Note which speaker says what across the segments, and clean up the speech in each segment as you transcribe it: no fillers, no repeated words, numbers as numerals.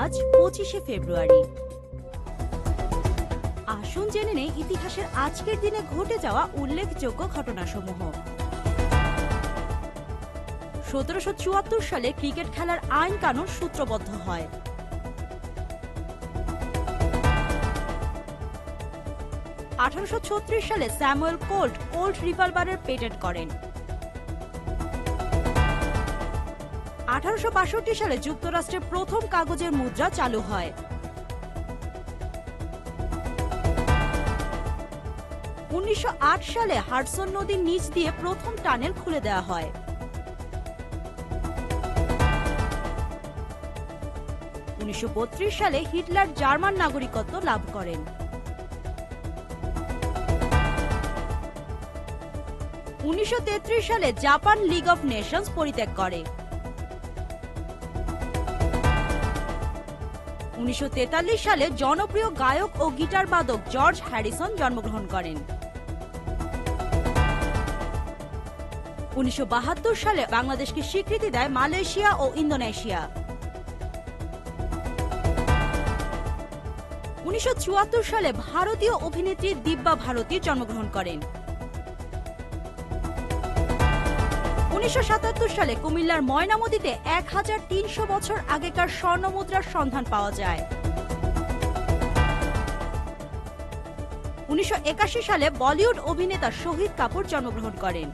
Speaker 1: আজ 25শে ফেব্রুয়ারি। আসুন জেনে নেই ইতিহাসের আজকের দিনে ঘটে যাওয়া উল্লেখযোগ্য ঘটনাসমূহ। 1774 সালে ক্রিকেট খেলার আইন কানুন সূত্রবদ্ধ হয়। 1836 সালে স্যামুয়েল কোল্ট কোল্ট রিভলভারের পেটেন্ট করেন। 1862 সালে যুক্তরাষ্ট্রের প্রথম কাগজের মুদ্রা চালু হয়। 1908 সালে হাডসন নদীর নিচ দিয়ে প্রথম টানেল খুলে দেওয়া হয়। 1932 সালে হিটলার জার্মান নাগরিকত্ব লাভ করেন। 1933 সালে জাপান লীগ অফ নেশনস পরিত্যাগ করে। 1943 সালে জনপ্রিয় গায়ক ও গিটার বাদক জর্জ হ্যারিসন জন্মগ্রহণ করেন। 1972 সালে বাংলাদেশকে স্বীকৃতি দেয় মালয়েশিয়া ও ইন্দোনেশিয়া। 1974 সালে ভারতীয় অভিনেত্রী দিব্যা ভারতী জন্মগ্রহণ করেন। 1977 সালে কুমিল্লার ময়নামতিতে 1300 বছর আগেকার স্বর্ণমুদ্রার সন্ধান পাওয়া যায়। 1981 সালে বলিউড অভিনেতা শহীদ কাপুর জন্মগ্রহণ করেন।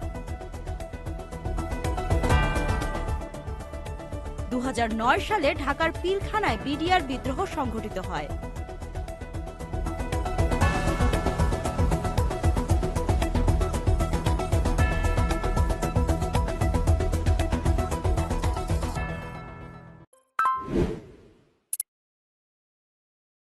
Speaker 1: 2009 সালে ঢাকার পিলখানায় বিডিআর বিদ্রোহ সংঘটিত হয়।